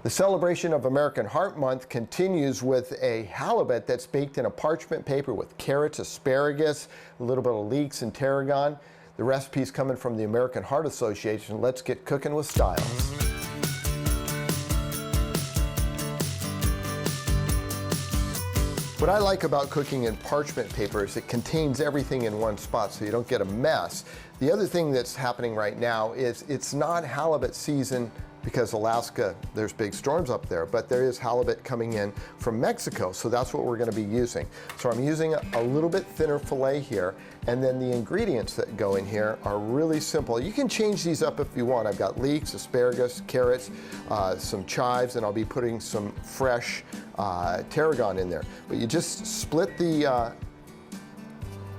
The celebration of American Heart Month continues with a halibut that's baked in a parchment paper with carrots, asparagus, a little bit of leeks and tarragon. The recipe's coming from the American Heart Association. Let's get cooking with style. What I like about cooking in parchment paper is it contains everything in one spot so you don't get a mess. The other thing that's happening right now is it's not halibut season because Alaska, there's big storms up there, but there is halibut coming in from Mexico, so that's what we're going to be using. So I'm using a little bit thinner fillet here, and then the ingredients that go in here are really simple. You can change these up if you want. I've got leeks, asparagus, carrots, some chives, and I'll be putting some fresh tarragon in there. But you just split the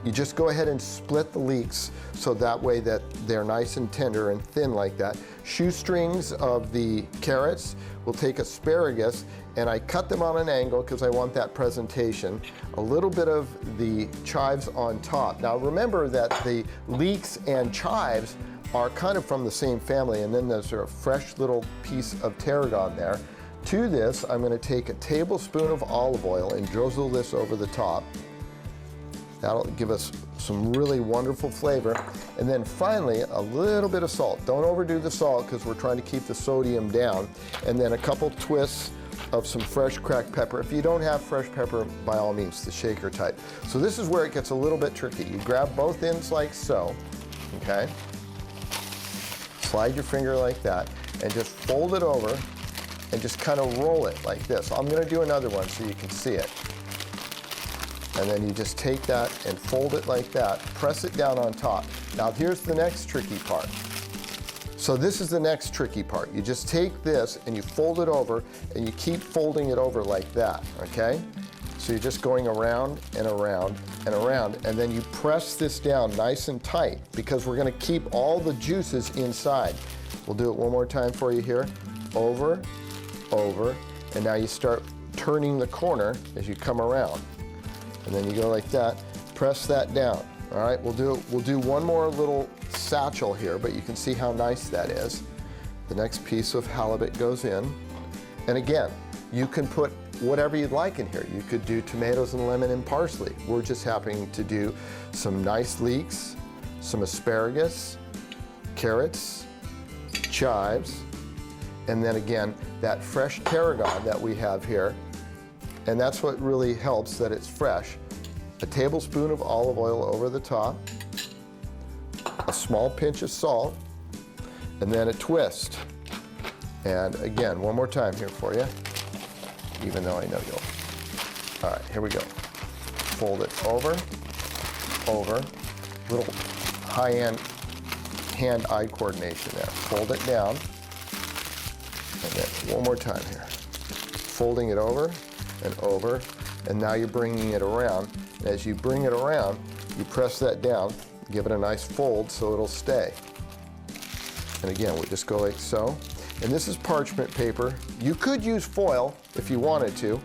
you just go ahead and split the leeks so that way that they're nice and tender and thin like that. Shoestrings of the carrots. We'll take asparagus and I cut them on an angle because I want that presentation. A little bit of the chives on top. Now remember that the leeks and chives are kind of from the same family, and then there's a fresh little piece of tarragon there. To this, I'm going to take a tablespoon of olive oil and drizzle this over the top. That'll give us some really wonderful flavor. And then finally, a little bit of salt. Don't overdo the salt because we're trying to keep the sodium down. And then a couple twists of some fresh cracked pepper. If you don't have fresh pepper, by all means, the shaker type. So this is where it gets a little bit tricky. You grab both ends like so, okay? Slide your finger like that and just fold it over and just kind of roll it like this. I'm going to do another one so you can see it. And then you just take that and fold it like that, press it down on top. Now here's the next tricky part. So this is the next tricky part. You just take this and you fold it over and you keep folding it over like that, okay? So you're just going around and around and around, and then you press this down nice and tight because we're gonna keep all the juices inside. We'll do it one more time for you here. Over, over, and now you start turning the corner as you come around. And then you go like that, press that down. All right, we'll do one more little satchel here, but you can see how nice that is. The next piece of halibut goes in. And again, you can put whatever you'd like in here. You could do tomatoes and lemon and parsley. We're just happening to do some nice leeks, some asparagus, carrots, chives, and then again, that fresh tarragon that we have here. And that's what really helps, that it's fresh. A tablespoon of olive oil over the top, a small pinch of salt, and then a twist. And again, one more time here for you, even though I know you'll. All right, here we go. Fold it over, over, little high-end hand-eye coordination there. Fold it down, and then one more time here. Folding it over, and over, and now you're bringing it around. And as you bring it around, you press that down, give it a nice fold so it'll stay. And again, we just go like so. And this is parchment paper. You could use foil if you wanted to.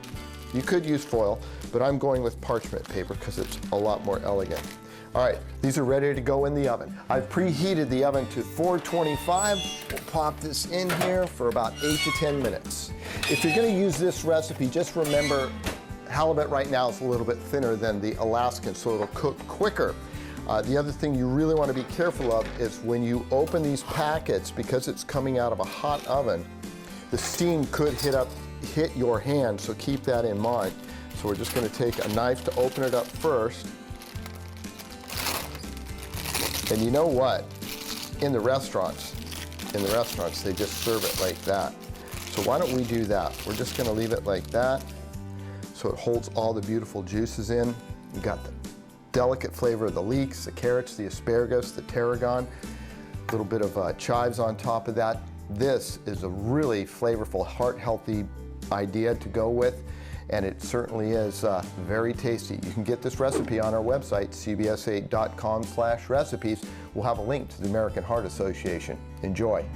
You could use foil, but I'm going with parchment paper because it's a lot more elegant. All right, these are ready to go in the oven. I've preheated the oven to 425. We'll pop this in here for about 8 to 10 minutes. If you're gonna use this recipe, just remember halibut right now is a little bit thinner than the Alaskan, so it'll cook quicker. The other thing you really want to be careful of is when you open these packets, because it's coming out of a hot oven, the steam could hit your hand, so keep that in mind. So we're just going to take a knife to open it up first. And you know what? In the restaurants, they just serve it like that. So why don't we do that? We're just going to leave it like that so it holds all the beautiful juices in. You got the delicate flavor of the leeks, the carrots, the asparagus, the tarragon, a little bit of chives on top of that. This is a really flavorful, heart-healthy idea to go with, and it certainly is very tasty. You can get this recipe on our website, cbs8.com/recipes. We'll have a link to the American Heart Association. Enjoy.